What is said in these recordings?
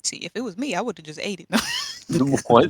See, if it was me, I would have just ate it. What?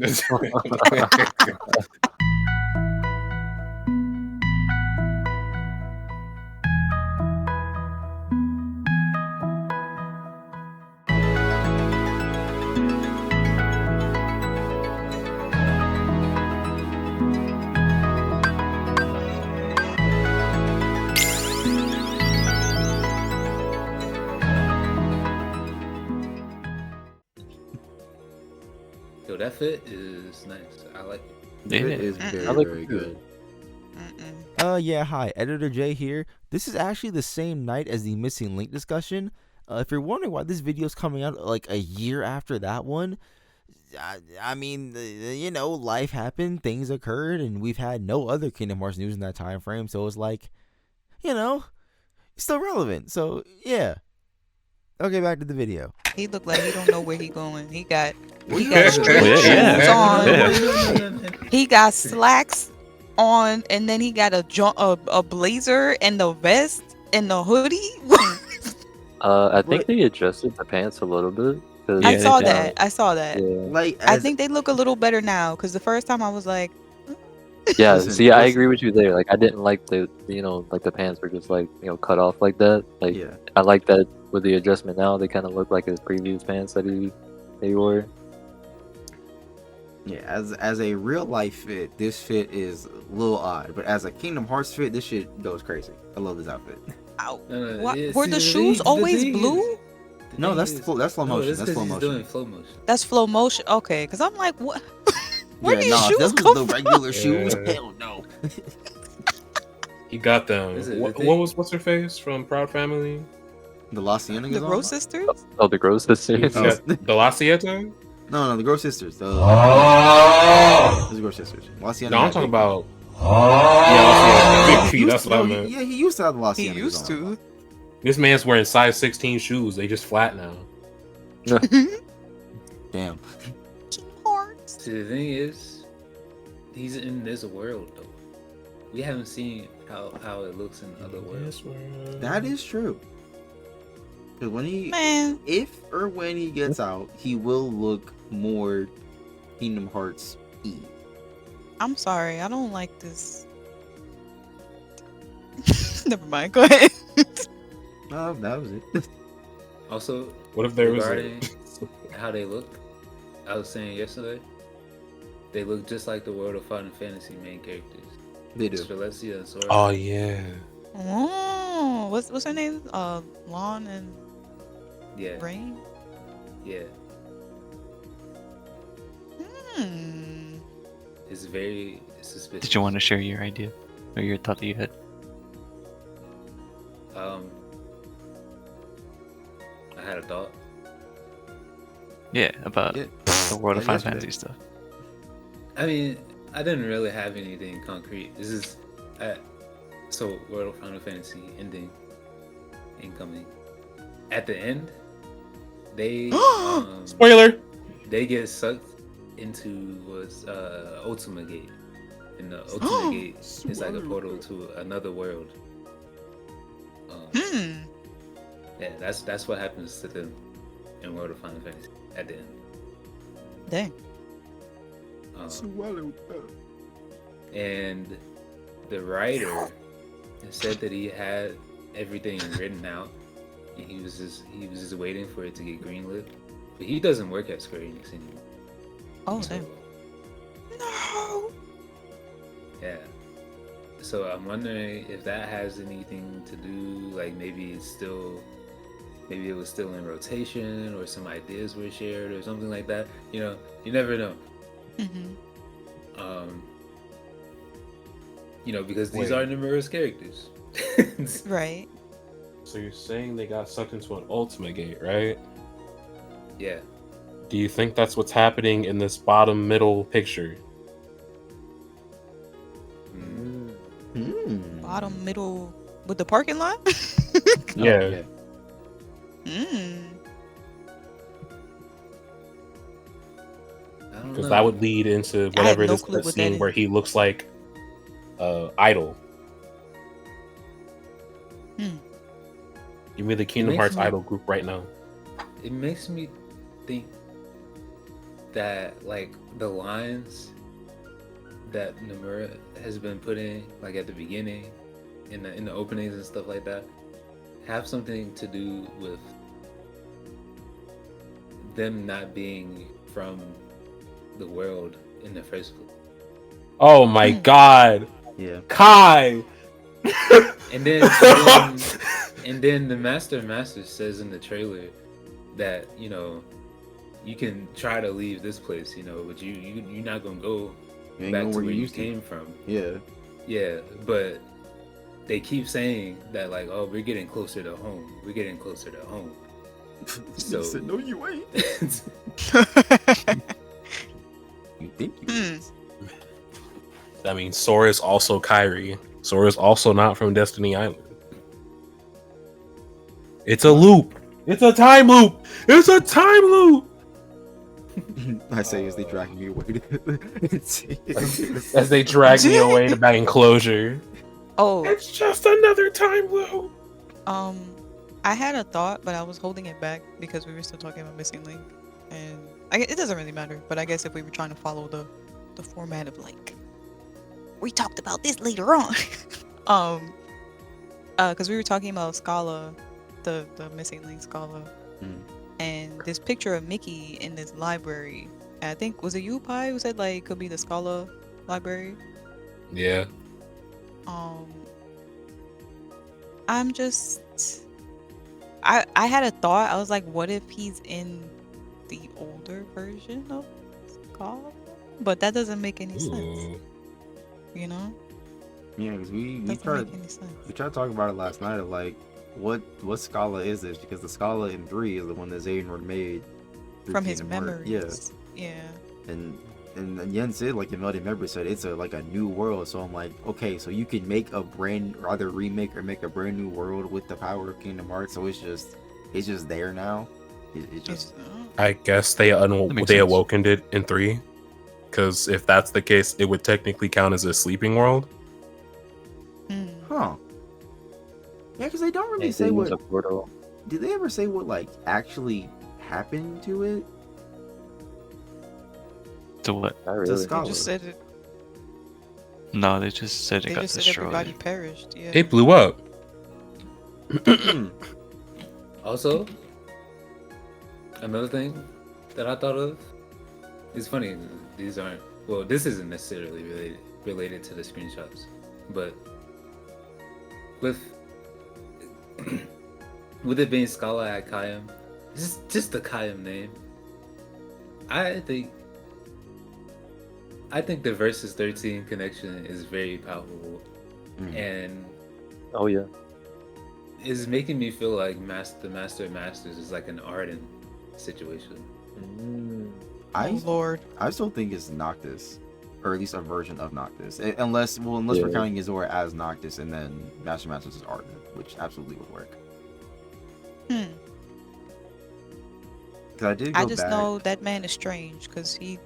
Yo, that fit is nice. I like it. Yeah, It is I very, like very it too. good. Mm-mm. Yeah, hi, Editor J here. This is actually the same night as the missing link discussion. If you're wondering why this video is coming out like a year after that one, I mean, life happened, things occurred, and we've had no other Kingdom Hearts news in that time frame, so it's like, still relevant. So, yeah. Okay, back to the video. He looked like he don't know where he going. He got Yeah. straight shoes Yeah. on. Yeah. He got slacks on, and then he got a blazer and the vest and the hoodie. I think But- they adjusted the pants a little bit. 'Cause, I Yeah, saw they that. I saw that. Yeah. Like, I as, think they look a little better now because the first time I was like, Yeah, Listen, see, I listen. agree with you there. Like, I didn't like the, like the pants were just like, cut off like that. Like, yeah. I like that with the adjustment now. They kind of look like his previous pants that he wore. Yeah, as a real life fit, this fit is a little odd. But as a Kingdom Hearts fit, this shit goes crazy. I love this outfit. "Ow, No, what? yeah, Were see, the the shoes thing- the always thing is- blue? the No, thing that's is- slow motion. No, That's that's slow because he's motion. doing flow motion. That's flow motion. Okay, because I'm like, what? Where Yeah, these nah, if shoes this come was the from? regular shoes, Yeah. hell no. He got them. Is it What, the thing? what was what's her face from Proud Family? The Lost Sienna The is on? Rose Sisters? Oh, the gross sisters. He got the La Siete? No, the Gross Sisters. Those Gross Sisters. Lost Sienna No, I'm had talking big feet. about. Yeah, La Siete. Big feet. He That's used what I to- meant. Yeah, he used to have the Lost He Sienna. used to. This man's wearing size 16 shoes. They just flat now. Damn. Hearts. See, the thing is, he's in this world though. We haven't seen how it looks in other worlds. That is true. Because when Man, if or when he gets out, he will look more Kingdom Hearts E. I'm sorry. I don't like this. Never mind. Go ahead. Oh, that was it. Also, What if there was regarding how they look, I was saying yesterday, they look just like the World of Final Fantasy main characters. They do. Strelitzia and Sora. Oh yeah. Oh, what's her name? Lawn and yeah, Rain. yeah. Hmm. It's very suspicious. Did you want to share your idea or your thought that you had? I had a thought. Yeah, about Yeah. the World of Yeah, Final yesterday. Fantasy stuff. I mean, I didn't really have anything concrete. This is, so World of Final Fantasy ending, incoming. At the end, they Spoiler. they get sucked into Ultima Gate, and the Ultima Gate is like a portal to another world. Hmm. Yeah, that's what happens to them in World of Final Fantasy at the end. Dang. And the writer said that he had everything written out. He was just waiting for it to get greenlit. But he doesn't work at Square Enix anymore. Oh, So, damn. No. yeah. So I'm wondering if that has anything to do, like maybe it was still in rotation, or some ideas were shared, or something like that. You never know. Mm-hmm. Because these Wait. are numerous characters. Right. So you're saying they got sucked into an Ultimate Gate, right? Yeah. Do you think that's what's happening in this bottom middle picture? Bottom, middle, with the parking lot. Yeah. Hmm. I don't Because know. that would lead into I have whatever no this clue what that scene is. where he looks like Idol. Hmm. Give me the Kingdom makes Hearts me- Idol group right now. It makes me think that like the lines that Nomura has been putting like at the beginning, in the openings and stuff like that, have something to do with them not being from the world in the first place. Oh my god, Yeah. Kai! And then the master says in the trailer that, you know, you can try to leave this place, you know, but you're not gonna go You ain't back going to where where you you used to. came from. Yeah. Yeah, but they keep saying that like, oh, we're getting closer to home. We're getting closer to home. So He said, no, you ain't. You think you is. I mean, Sora is also Kyrie. Sora is also not from Destiny Island. It's a loop. It's a time loop. It's a time loop. I say as they dragging me away to As they drag me away to back enclosure. Oh, It's just another time loop. I had a thought, but I was holding it back because we were still talking about Missing Link, and it doesn't really matter. But I guess if we were trying to follow the format of like, we talked about this later on, because we were talking about Scala, the Missing Link Scala, and this picture of Mickey in this library. And I think was it you, Pi, who said like could be the Scala library? Yeah. I'm just I had a thought. I was like, what if he's in the older version of Scala? But that doesn't make any sense. You know? Yeah, because we Doesn't tried make any sense. we tried talking about it last night of like what Scala is this, because the Scala in 3 is the one that Xehanort made through From his Kingdom Hearts. memories. Yeah. And Yen said, like Imelda Member said, it's like a new world. So I'm like, okay, so you can make a either remake or make a brand new world with the power of Kingdom Hearts. So it's just there now. It's just I guess they makes sense. awokened it in 3. Because if that's the case, it would technically count as a sleeping world. huh. Yeah, because they don't really say what. Did they ever say what like actually happened to it? To what? Not To really. Scala. They just said it. No, they just said it They got just said destroyed. everybody perished. Yeah. It blew up. Also, another thing that I thought of, it's funny, these aren't, well, this isn't necessarily related to the screenshots, but with with it being Scala at Kayam, just the Kayam name, I think the Versus 13 connection is very palpable, and Oh yeah. is making me feel like the Master of Masters is like an Arden situation. Oh Lord. I still think it's Noctis, or at least a version of Noctis, unless we're counting Azora as Noctis, and then Master Masters is Arden, which absolutely would work. Because I just know that man is strange because he's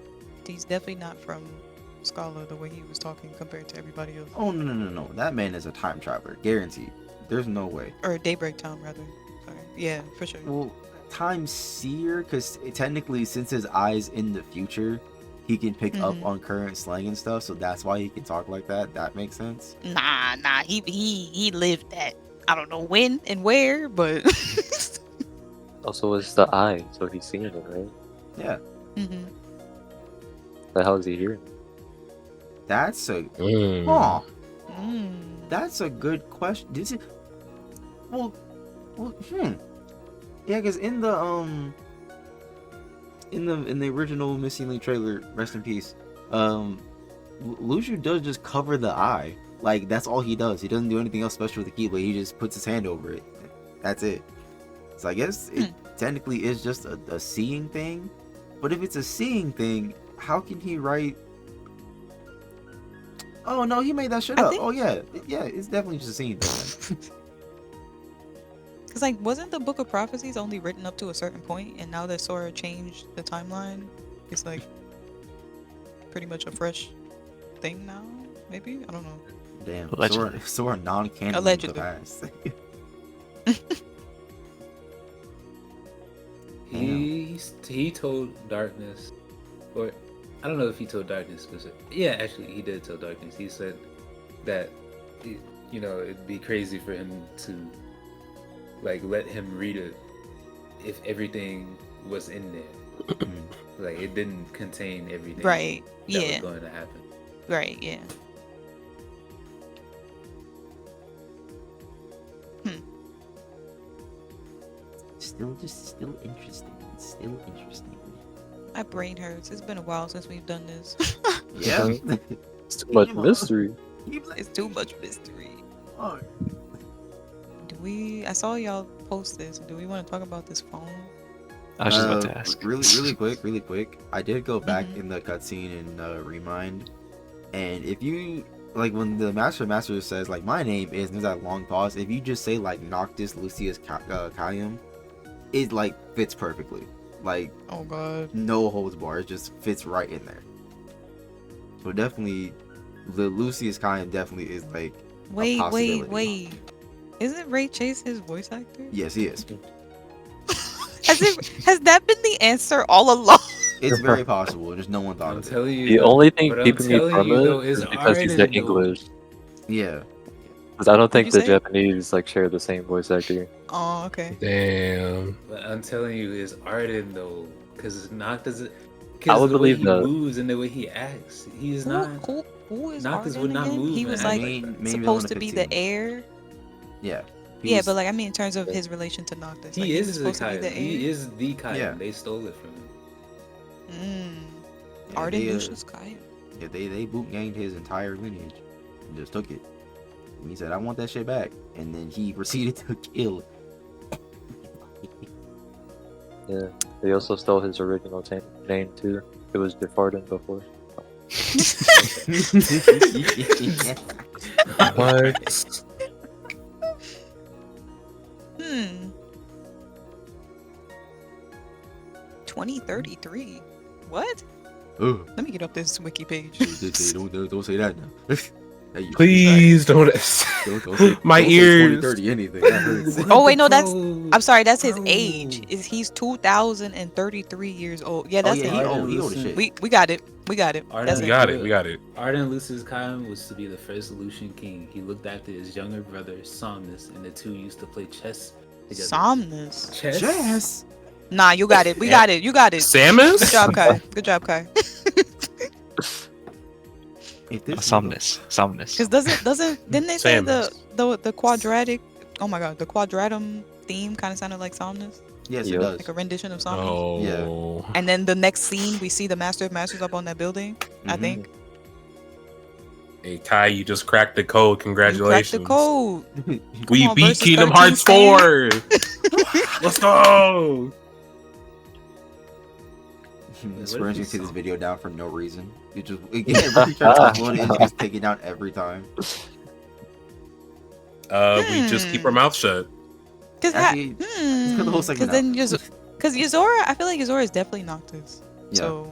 definitely not from Scala the way he was talking compared to everybody else. Oh no! That man is a time traveler, guaranteed. There's no way. Or Daybreak Town rather. Sorry. Yeah, for sure. Well, time seer, because technically, since his eyes in the future, he can pick up on current slang and stuff. So that's why he can talk like that. That makes sense. Nah. He lived that. I don't know when and where, but Also, it's the eye, so he's seeing it, right? Yeah. The hell is he hearing? That's a That's a good question. Did it? Well, yeah, because in the original Missing Link trailer, rest in peace, Lucio does just cover the eye. Like, that's all he does. He doesn't do anything else special with the Keyblade. He just puts his hand over it. That's it. So I guess it technically is just a seeing thing. But if it's a seeing thing, how can he write? Oh no, he made that shit up. Oh yeah, it's definitely just a seeing thing. Because, like, wasn't the Book of Prophecies only written up to a certain point, and now that Sora changed the timeline, it's like pretty much a fresh thing now? Maybe? I don't know. Damn, Allegedly. Sora non-canon in the Allegedly. past. He told Darkness or I don't know if he told Darkness, but yeah, actually he did tell Darkness. He said that it'd be crazy for him to like let him read it if everything was in there. Like it didn't contain everything Right. that was Yeah. going to happen. Right. Yeah. Still interesting. It's still interesting. My brain hurts. It's been a while since we've done this. Yeah. It's too much mystery. It's too much mystery. Oh. I saw y'all post this. Do we want to talk about this phone? I was just about to ask. Really quick. I did go back Mhm. in the cutscene and remind, and if you like when the master says like my name is, and there's that long pause. If you just say like Noctis Lucius Calium, it like fits perfectly. Like Oh god. no holds bar. It just fits right in there. So definitely, the Lucius Calium definitely is like Wait. possibility. Isn't Ray Chase his voice actor? Yes, he is. Has that been the answer all along? It's very possible. Just no one thought I'm of it. telling you, The only thing what I'm keeping me telling from you it though is is because he's Arden, in English. Yeah. Because I don't think you the say? Japanese like share the same voice actor. Oh, okay. Damn. But I'm telling you, it's Arden though, because Noctis, I because would the way believe he that. moves and the way he acts, he's not. Who is Noctis Arden would not again? move He and was act like like that. main villain supposed to of be the 15. heir. Yeah. Yeah, but like I mean in terms of his relation to Noctis. Like, He was is the supposed to be Kaiden. the heir. He is the Kaiden. Yeah. They stole it from him. Yeah, Arden they, Lucius Kyle. yeah, they boot gained his entire lineage and just took it. And he said, "I want that shit back," and then he proceeded to kill. Yeah. They also stole his original name too. It was Jafardin before. What? 2033. What? Ugh. Let me get up this wiki page. Don't say that now. Hey, Please don't. don't say, My don't ears. Say 2030 anything. That hurts. Oh wait, no, that's. Bro, I'm sorry, that's his bro. age. He's 2033 years old. Yeah, Oh that's yeah, him. he old as shit. We got it. We got it. That's We it. got it. We got it. Arden Lucius Kaiden was to be the first Aleutian king. He looked after his younger brother Somnus, and the two used to play chess together. Somnus. Chess. Nah, you got it. We got it. You got it. Samus? Good job, Kai. Good job, Kai. If this Somnus. Because didn't they say Samus. the quadratic? Oh my god, the quadratum theme kind of sounded like Somnus, Yes, Yeah. it does. like a rendition of Somnus. Oh. And then the next scene, we see the Master of Masters up on that building. I Mhm. think Hey Kai, you just cracked the code. you Congratulations. cracked the code. We on, beat versus Kingdom 13 Hearts 4. Let's go. Spurging to this video down for no reason. You just every time you upload it, it's just taken down every time. We just keep our mouth shut. Because Actually, cut the whole segment then out. because Yuzora, I feel like Yuzora is definitely Noctis. Yeah. So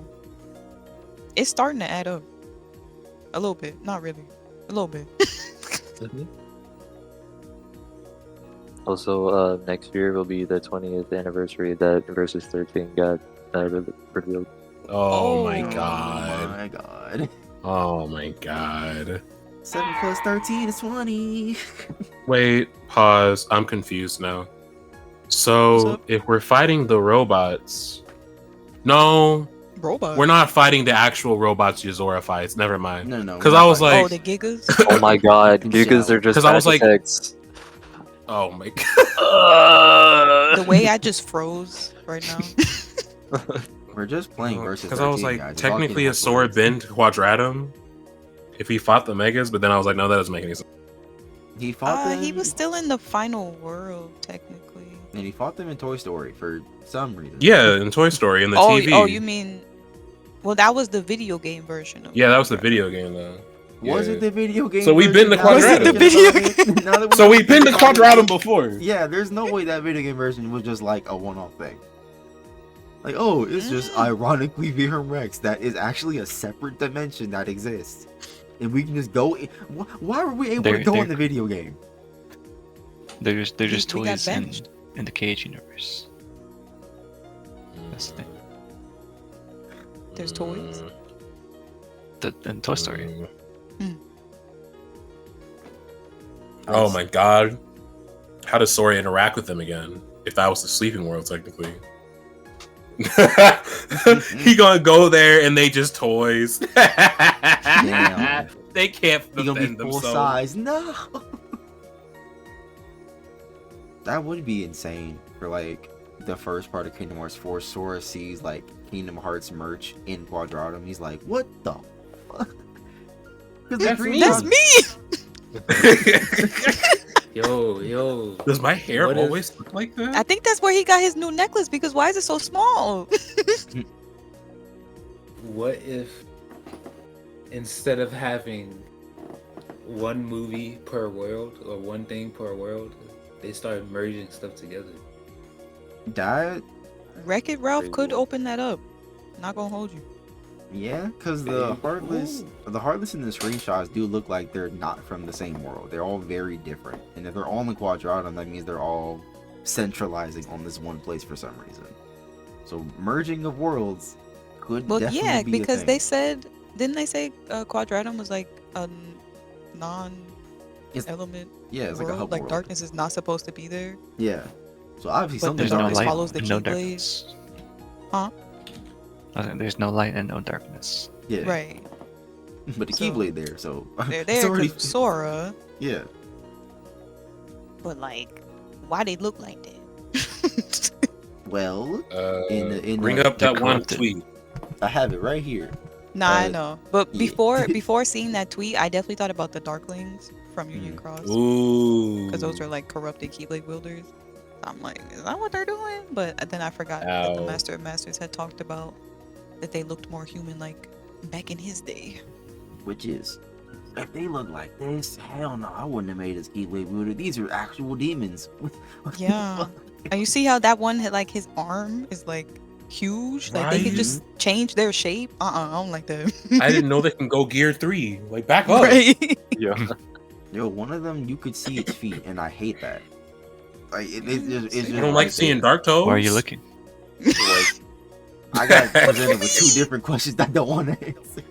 it's starting to add up a little bit, not really, a little bit. Also, next year will be the 20th anniversary that Versus 13 got revealed. Oh my Oh. god. Oh my god. Oh my god. 7 plus 13 is 20. Wait, pause. I'm confused now. What's So, up? if we're fighting the robots. No, Robot. we're not fighting the actual robots Yuzora fights. Never mind. No. 'Cause we're I not was fighting. Oh, the Gigas. Oh my god, Gigas are just 'Cause I was like- architects. Oh my god. The way I just froze right now. We're just playing versus Because 13, I was like, guys. It's all technically Kingdom a Sora Hearts. been to Quadratum if he fought the Megas, but then I was like, no, that doesn't make any sense. He fought them. He was still in the final world technically. And he fought them in Toy Story for some reason. Yeah, in Toy Story, in the Oh, TV. oh, you mean? Well, that was the video game version of. Yeah, that was the video game, though. Was Yeah. it the video game? So we've been to version? Now that Quadratum. we're Was it the video thinking about it, now that we're So we've been to thinking about it, Quadratum before. Yeah, there's no way that video game version was just like a one-off thing. Like, oh, it's just ironically Virum Rex. That is actually a separate dimension that exists. And we can just go in. Why were we able to go in the video game? They're just We got toys benched. in the KH universe. That's the thing. There's toys. In Toy Story. Oh my god. How does Sora interact with them again? If that was the sleeping world, technically. He gonna go there and they just toys. Damn. They can't He gonna be defend full themselves. size. No. That would be insane for like the first part of Kingdom Hearts 4. Sora sees like Kingdom Hearts merch in Quadratum. He's like, what the fuck? That's me. That's me. Yo. Does my hair What if- always look like that? I think that's where he got his new necklace because why is it so small? What if instead of having one movie per world or one thing per world, they started merging stuff together? That, Wreck-It Ralph could Crazy. open that up. Not gonna hold you. yeah, because the Heartless in the screenshots do look like they're not from the same world. They're all very different, and if they're all in Quadratum, that means they're all centralizing on this one place for some reason. So merging of worlds could Well, definitely yeah, be because a they thing. said, didn't they say Quadratum was like a It's- non-element Yeah, it's like a world? hub Like world. darkness is not supposed to be there. Yeah. So obviously But something There's the no dark darkness light follows the and no Keyblade. darkness. Huh? There's no light and no darkness. Yeah. Right. But the So, Keyblade there, so They're it's there already- because of Sora, Yeah. but like, why they look like that? Well, in Bring the- up that one corrupted. tweet. I have it right here. Nah, I know. But yeah. before seeing that tweet, I definitely thought about the Darklings from Union Cross. Ooh. Because those are like corrupted Keyblade wielders. I'm like, is that what they're doing? But then I forgot that the Ow. Master of Masters had talked about that they looked more human-like back in his day. Which is, if they look like this, hell no, I wouldn't have made this Keyblade wielder. These are actual demons. Yeah. And you see how that one had like his arm is like huge? Like they could Right. just change their shape? I don't like that. I didn't know they can go Gear 3. Like, back up. Right. Yeah. Yo, one of them you could see its feet, and I hate that. Like it's just You don't like right seeing there. Dark Toes? Why are you looking? Like, I got presented with two different questions I don't want to answer.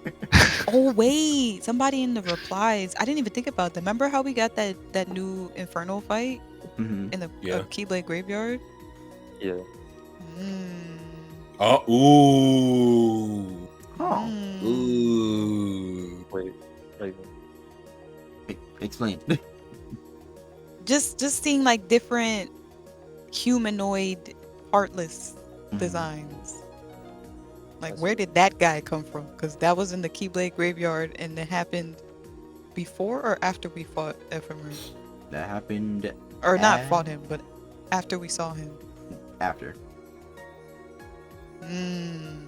Oh wait, somebody in the replies. I didn't even think about that. Remember how we got that new Inferno fight Mm-hmm. in the Yeah. Keyblade graveyard? Yeah. Mm. Oh, ooh. Oh, Mm. Ooh. Wait. Like, explain. Just seeing like different humanoid heartless designs. Like That's where right. did that guy come from? Because that was in the Keyblade graveyard and it happened before or after we fought Ephemer? That happened Or not Ah. fought him, but after we saw him. after. Mm.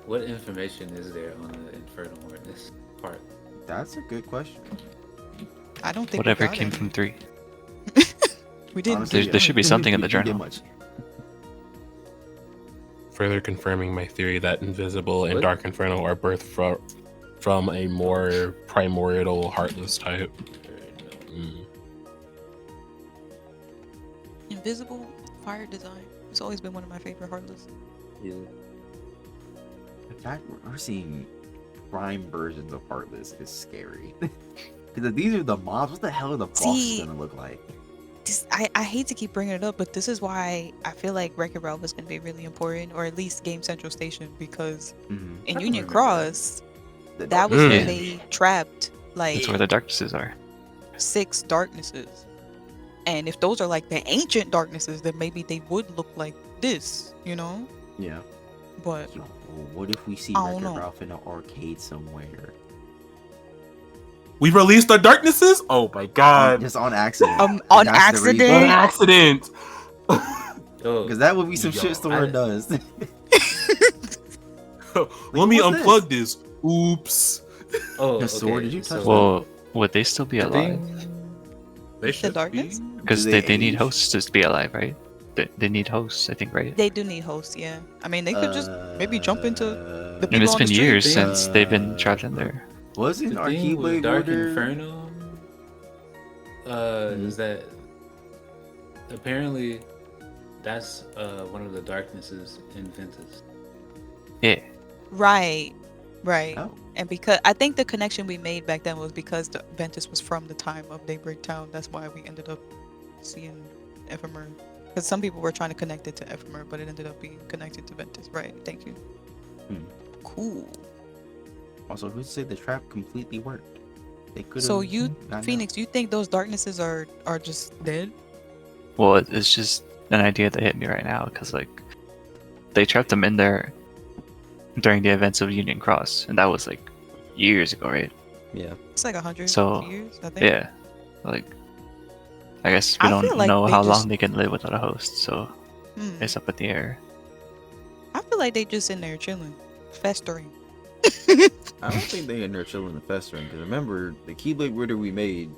What information is there on the Infernal Witness part? That's a good question. I don't think Whatever we got came any. from 3. We didn't. Honestly, There should be something in the we didn't get journal. much. Further confirming my theory that Invisible and What? Dark Inferno are birthed from a more primordial, heartless type. Mm. Invisible fire design. It's always been one of my favorite heartless. yeah. The fact we're seeing prime versions of Heartless is scary. Because if these are the mobs, what the hell are the bosses See, gonna look like? I hate to keep bringing it up, but this is why I feel like Wreck-It Ralph is going to be really important, or at least Game Central Station, because Mhm. in I Union remember Cross, The that was Mm. where they trapped like That's where the darknesses are. 6 darknesses. And if those are like the ancient darknesses, then maybe they would look like this, you know? Yeah. But So, what if we see I don't Wreck-It know. Ralph in an arcade somewhere? We released the darknesses? Oh my god. Just on accident. on That's the reason. On accident? accident. Yo, Because that would be some Yo, shit Sora does. Let me what's unplug this. Oops. oh, Yo, Sword, okay, did you touch so Well, would they still be the alive? thing- They should darkness? be. Because Do they they need age? hosts to be alive, right? They need hosts, I think, right? they do need hosts, yeah. I mean, they could just maybe jump into the And people it's on been the street. years since they've been trapped in there. Wasn't the our thing with Keyblade Dark Wielder? Inferno is that apparently that's one of the darknesses in Ventus. Yeah. Right. Right. Oh. And because I think the connection we made back then was because the Ventus was from the time of Daybreak Town. That's why we ended up seeing Ephemer. Because some people were trying to connect it to Ephemer, but it ended up being connected to Ventus. Right. Thank you. Cool. Also, who said the trap completely worked? They could have. So you, Phoenix, you think those darknesses are just dead? Well, it's just an idea that hit me right now because like they trapped them in there during the events of Union Cross, and that was like years ago, right? Yeah. It's like 100 So, years, I think. Yeah, like I guess we I feel don't like know they how just- long they can live without a host, so Hmm. it's up in the air. I feel like they just in there chilling, festering. I don't think they in there chilling and festering. Because remember, the Keyblade Ritter we made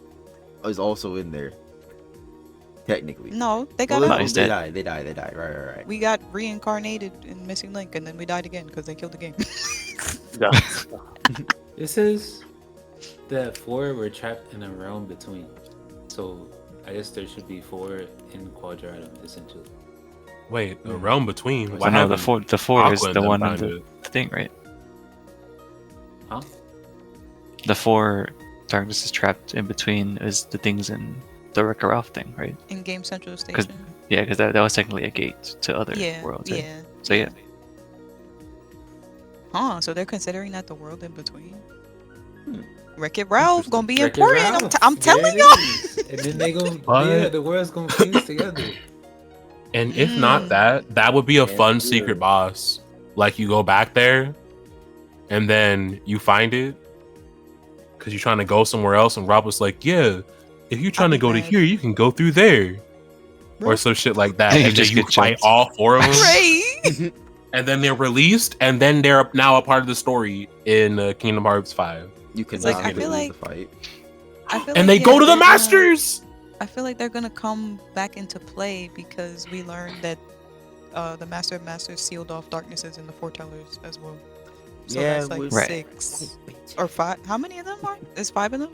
is also in there. Technically. No, they got Well, out. no, he's they dead. died. Right. We got reincarnated in Missing Link, and then we died again because they killed the game. It says that 4 were trapped in a realm between. So I guess there should be 4 in Quadratum, essentially. Wait, the realm between. So What no, the happened? four is Aqua and the them one in found the it. thing, right? Huh? The 4 darkness is trapped in between is the things in the Wreck-It Ralph thing, right? In Game Central Station. Yeah, because that was technically a gate to other Yeah, worlds. Right? yeah. So yeah, Huh, so they're considering that the world in between? Hmm. Wreck-It Ralph gonna be Wreck-It important. Ralph, I'm there telling it y'all. is. And then they gonna, But- yeah, the world's gonna fuse together. And if not that would be a Yeah, fun yeah. secret boss. Like you go back there, and then you find it because you're trying to go somewhere else, and Rob was like, "Yeah, if you're trying to be go to mad. here, you can go through there." Or Bro. some shit like that. You And then just you get fight jumped. all 4 of them. Right. And then they're released, and then they're now a part of the story in Kingdom Hearts 5. You can like, not I feel lose like- the fight. I feel And like, they go to the they're gonna- Masters! I feel like they're gonna come back into play because we learned that the Master of Masters sealed off darknesses in the Foretellers as well. So Yeah, that's like with- Right. 6 or 5. How many of them are? There's 5 of them.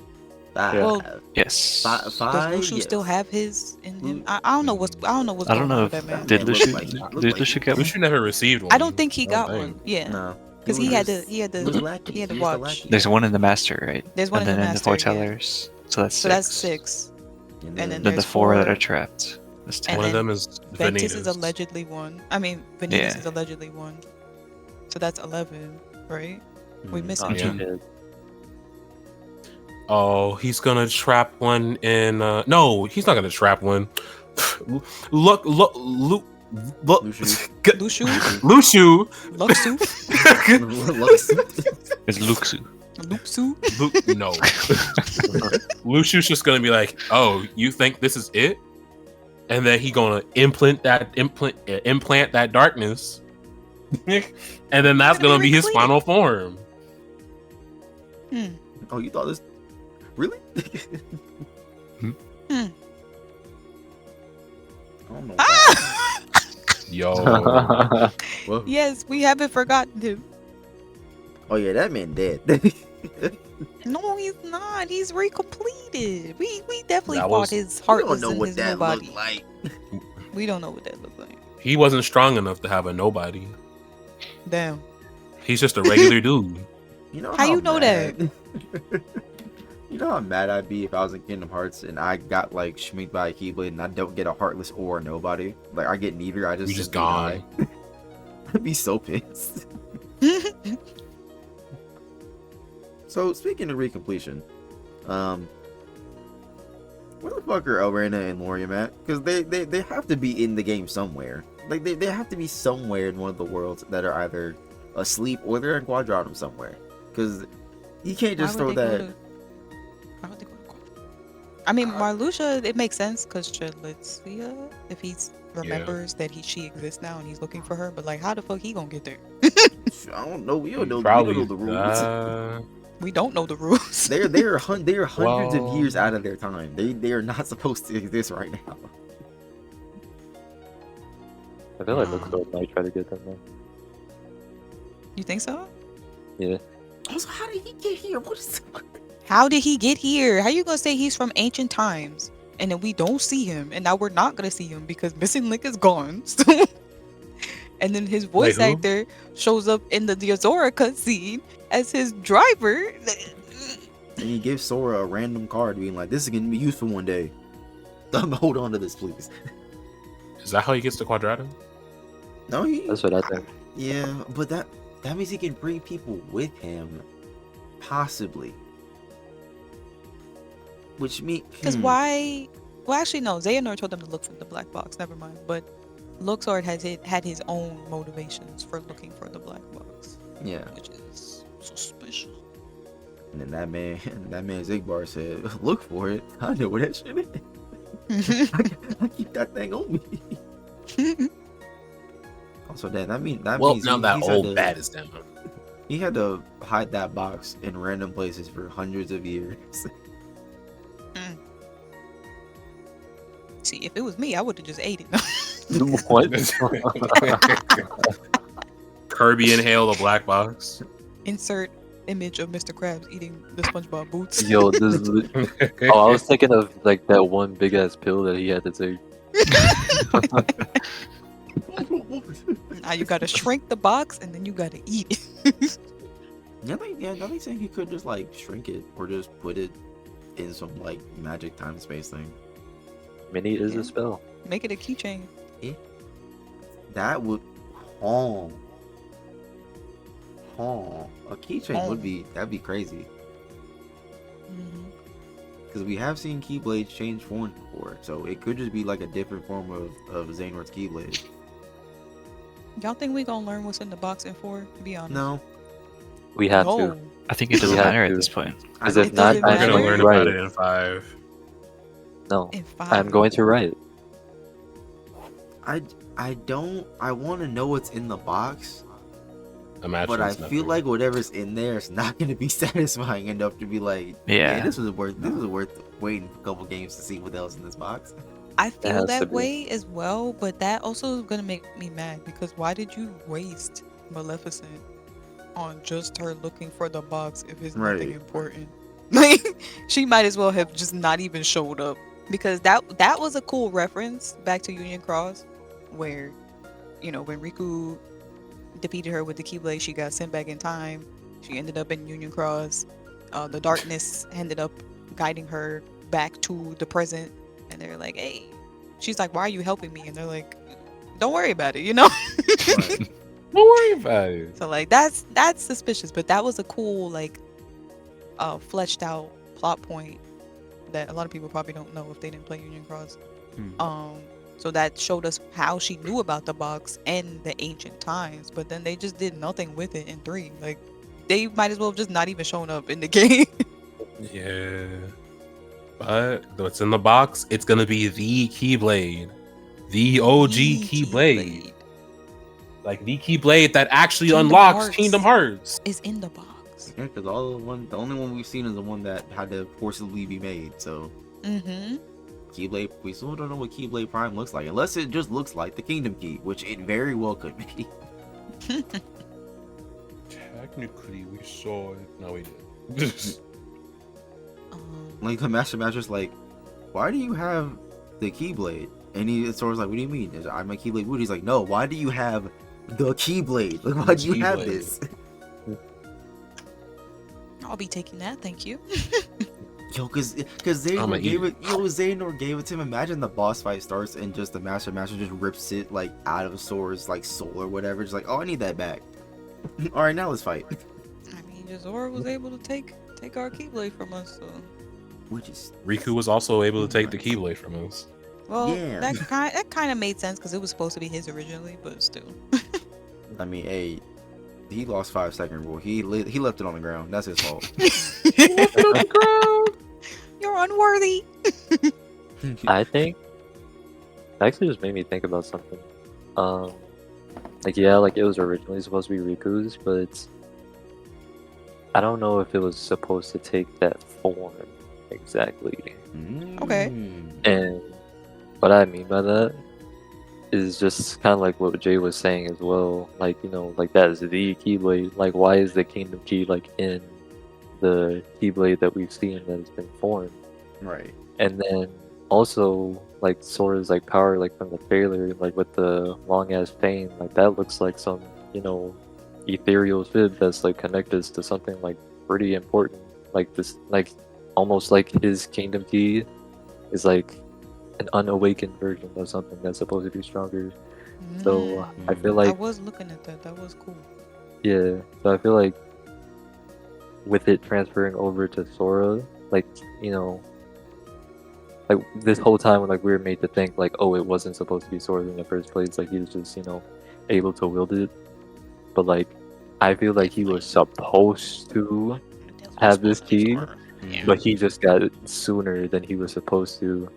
Five. Well, yes. Does Luciu still have his in him? I don't know what's I don't going on know with if that man. did That looked Luciu like- looked did like Luciu he- get one? Luciu never received one. I don't think he I don't got think. one. Yeah, No. because he had to was lacking. he had to He was the watch. lackey. There's one in the master, right? There's one and in then the in master, the yeah. foretellers. So that's So that's 6. And then Then the there's 4 that 4. are trapped. That's 10. And One of then them is Ventus is Vanitas. allegedly 1. I mean, Vanitas Yeah. is allegedly 1. So that's 11, right? We Mhm. missed Oh, one. yeah. Oh, he's gonna trap one in. No, he's not gonna trap one. look, Luciu. Luciu, Luciu. Luxu, It's Luxu. Luxu. No. Luciu's just gonna be like, "Oh, you think this is it?" And then he gonna implant that darkness, and then that's Gonna gonna be be his recleated. final form. Oh, you thought this? Really? Hmm. I don't know. Ah! Yo, Whoa. Yes, we haven't forgotten him. Oh yeah, that man dead. No, he's not. He's recompleted. We definitely That fought was- his We heartless don't know and what his that nobody. looked like. We don't know what that looked like. he wasn't strong enough to have a nobody. Damn. He's just a regular dude. You know How you know that? You know how mad I'd be if I was in Kingdom Hearts and I got like schminked by a Keyblade and I don't get a Heartless or a nobody. Like I get neither. I just You just simply gone. die. I'd be so pissed. So speaking of recompletion, where the fuck are Elrena and Lorium at? Because they have to be in the game somewhere. Like they have to be somewhere in one of the worlds that are either asleep or they're in Quadratum somewhere. Because you can't just throw that. Why would they go to Quadratum? I mean, Marluxia, it makes sense because Chalicia, if he remembers that she exists now and he's looking for her, but like, how the fuck he gonna get there? I don't know. We don't know, Probably. we don't know the rules. We don't know the rules. They're hundreds Well- of years out of their time. They are not supposed to exist right now. I feel like Mixo might try to get them though. You think so? Yeah. Also, how did he get here? What is? How did he get here? How you gonna say he's from ancient times and then we don't see him and now we're not gonna see him because Missing Link is gone? So, and And then his Wait, voice who? actor shows up in the Azora cutscene as his driver. And he gives Sora a random card, being like, "This is gonna be useful one day. Hold on to this, please." Is that how he gets to Quadratum? No, he. That's what I think. Yeah, but that means he can bring people with him, possibly. Which means Because why? Well, actually, no. Xehanort told them to look for the black box. Never mind. But Luxord had his own motivations for looking for the black box, Yeah, which is suspicious. and then that man Zigbar said, "Look for it. I know where that shit is. I keep that thing on me." Also, that means Well, now that he's old bat is down. he had to hide that box in random places for hundreds of years. See, if it was me, I would have just ate it. What? Kirby inhale the black box. Insert image of Mr. Krabs eating the SpongeBob boots. Yo, this is. Oh, I was thinking of like that one big ass pill that he had to take. Now you gotta shrink the box and then you gotta eat it. I think saying he could just like shrink it or just put it in some like magic time space thing. Mini is Yeah. a spell. Make it a keychain. That would, a keychain would be, that'd be crazy. Mhm. Because we have seen Keyblades change form before, so it could just be like a different form of Xehanort's Keyblade. Y'all think we gonna learn what's in the box in 4? Be honest. No, We have no. to. I think it doesn't We have matter at to. this point. Because don't if It not, doesn't We're I'm matter. gonna going learn to about write it it. in 5. No, In 5. I'm going to write it. I want to know what's in the box, Imagine but I it's feel nothing. like whatever's in there is not going to be satisfying enough to be like, Yeah. this was worth waiting a couple games to see what else in this box. I feel has to that be. way as well, but that also is gonna make me mad because why did you waste Maleficent on just her looking for the box if it's nothing Right. important? Like she might as well have just not even showed up because that was a cool reference back to Union Cross, where when Riku defeated her with the Keyblade, she got sent back in time. She ended up in Union Cross. The darkness ended up guiding her back to the present, and they're like, "Hey," she's like, "Why are you helping me?" And they're like, "Don't worry about it," Right. Don't worry about it. So like that's suspicious, but that was a cool like fleshed out plot point that a lot of people probably don't know if they didn't play Union Cross. So that showed us how she knew about the box and the ancient times, but then they just did nothing with it in 3. Like they might as well have just not even shown up in the game. Yeah. But what's in the box? It's gonna be the Keyblade. The OG The Keyblade. Like the Keyblade that actually Kingdom unlocks Hearts. Kingdom Hearts. is in the box. Yeah, because the only one we've seen is the one that had to forcibly be made. So Mm-hmm. Keyblade, we still don't know what Keyblade Prime looks like, unless it just looks like the Kingdom Key, which it very well could be. Technically, we saw it. No, we didn't. Like the Master's like, why do you have the Keyblade? And Sora's like, what do you mean? I'm a Keyblade Wood. He's like, no, why do you have the Keyblade? Like, why do you have Keyblade. this? I'll be taking that, thank you. Yo, cause I'ma Xehanort gave it. Yo, Xehanort gave it to him. Imagine the boss fight starts and just the Master just rips it like out of Sora's like soul or whatever. Just like, oh, I need that back. All right, now let's fight. I mean, Zora was able to take our Keyblade from us, so. Which is Riku was also able to take the Keyblade from us. Well, Yeah. that kind of made sense because it was supposed to be his originally, but still. I mean, hey, he lost 5-second rule. He left it on the ground. That's his fault. You're unworthy. I think. It actually just made me think about something. Like yeah, like it was originally supposed to be Riku's, but I don't know if it was supposed to take that form exactly. Okay. And what I mean by that is just kind of like what Jay was saying as well. Like, like that is the Keyblade. Like, why is the Kingdom Key like in the Keyblade that we've seen that has been formed? Right. And then also, like Sora's like power like from the trailer, like with the long ass pain, like that looks like some, you know, ethereal shit that's like connected to something like pretty important. Like this, like almost like his kingdom key is like an unawakened version of something that's supposed to be stronger. So I feel I like, was looking at that. That was cool. yeah, so I feel like with it transferring over to Sora, like, you know, like this whole time like we were made to think like, oh, it wasn't supposed to be Sora in the first place, like he was just, you know, able to wield it. But like I feel like he was supposed to have this key, but he just got it sooner than he was supposed to.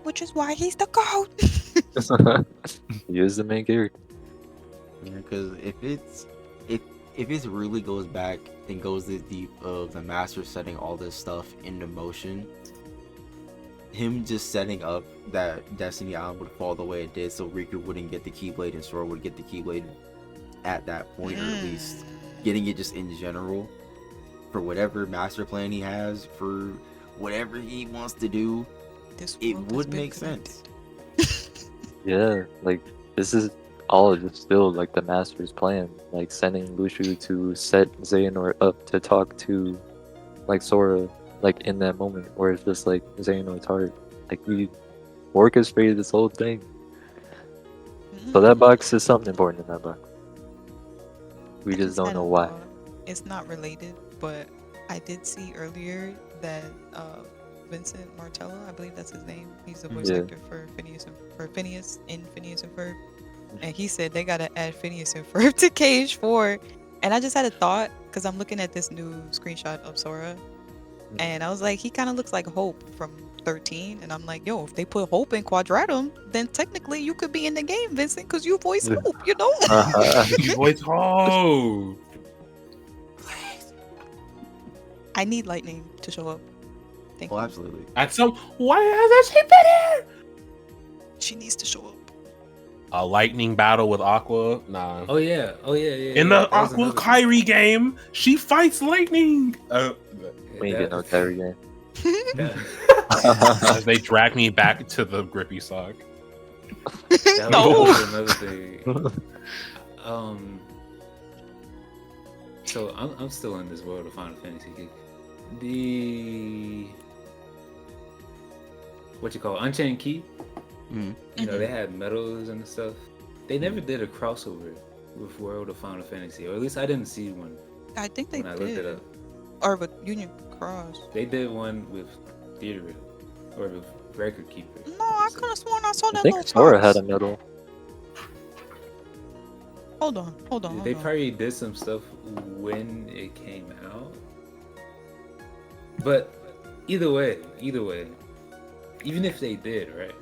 Which is why he's the GOAT. He is the main character. Yeah, because if it really goes back and goes this deep of the master setting all this stuff into motion, him just setting up that Destiny Island would fall the way it did, so Riku wouldn't get the Keyblade and Sora would get the Keyblade at that point, or at least getting it just in general for whatever master plan he has for whatever he wants to do. It would make sense. Yeah, like this is all just still like the master's plan, like sending Lushu to set Xehanort up to talk to like Sora, like in that moment where it's just like Xehanort's heart. Like we orchestrated this whole thing. So that box is something important in that box. We just don't had know a why. thought. It's not related, but I did see earlier that Vincent Martella, I believe that's his name. He's the voice Yeah. actor for Phineas in Phineas and Ferb, and he said they gotta add Phineas and Ferb to KH4. And I just had a thought because I'm looking at this new screenshot of Sora, and I was like, he kind of looks like Hope from 13, and I'm like, yo, if they put Hope in Quadratum, then technically you could be in the game, Vincent, because you voice Hope, you know? You voice Hope. I need Lightning to show up. Thank Oh, you. absolutely. At some, why hasn't she been here? She needs to show up. A lightning battle with Aqua? Nah. Oh yeah. In the That was Aqua another thing. Kyrie game, she fights lightning. We ain't That- get no Kyrie game. that- As they drag me back to the grippy sock. That No. was another thing. So I'm still in this world of Final Fantasy. The what you call Unchained Key. Mhm. You know, they had medals and stuff. They never did a crossover with World of Final Fantasy, or at least I didn't see one I think they when I looked it did. up. Or with Union Cross. They did one with Theater or with Record Keeper. No, I could have sworn I saw I that think little Sora box. had a medal. Hold on. They probably did some stuff when it came out. But either way, even if they did, right?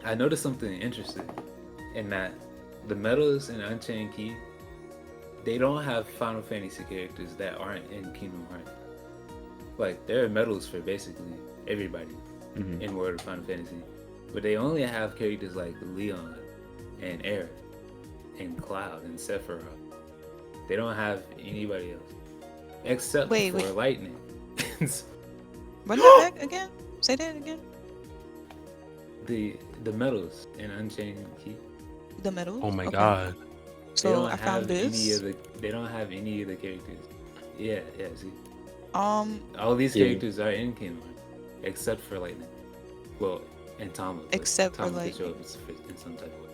I noticed something interesting in that the medals in Unchained Key, they don't have Final Fantasy characters that aren't in Kingdom Hearts. Like, there are medals for basically everybody in World of Final Fantasy. But they only have characters like Leon and Aerith and Cloud and Sephiroth. They don't have anybody else. Except Wait. for Lightning. Run that back again? Say that again. The medals in Unchained Key. The medals? Oh my Okay. god. So I found this. They don't have any of the characters. Yeah, see. All these Yeah. characters are in Kingdom Hearts, except for Lightning. Well, and Thomas. but Except for Thomas could show Lightning. up in some type of way.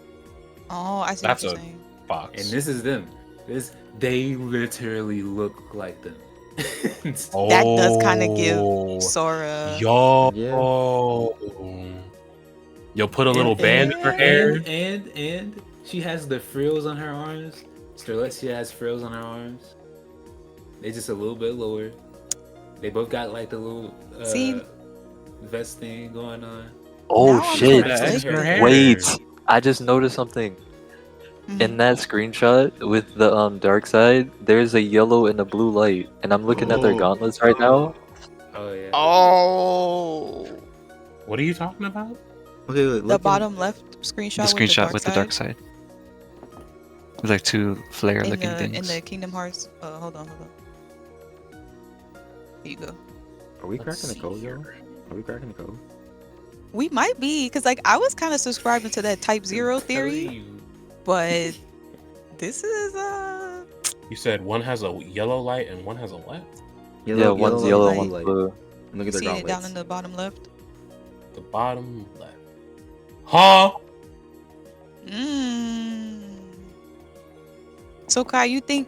Oh, I see That's what you're a- saying. Fox. And this is them. They literally look like them. That does kind of give Oh. Sora. Yo. Yeah. Yo, put a little band in her hair. And she has the frills on her arms. Strelitzia has frills on her arms. They're just a little bit lower. They both got like the little See? vest thing going on. Oh Now I'm shit! conflicted. Wait, I just noticed something. Mhm. In that screenshot with the dark side, there's a yellow and a blue light, and I'm looking at their Oh. gauntlets right now. Oh yeah. Oh. What are you talking about? Okay, look, The look bottom left screenshot, The screenshot with with the dark side. It's like two flare-looking in things. the Kingdom Hearts. Hold on. Here you go. Are we Let's cracking the see code, yo? here. Are we cracking the code? We might be, because like I was kind of subscribing to that Type Zero I'm telling theory, you. but this is You said one has a yellow light and one has a what? Yeah, one's yellow yellow, light. one's blue. And look you at their seeing it down gauntlets. in the bottom left. The bottom left. Huh? So Kai, you think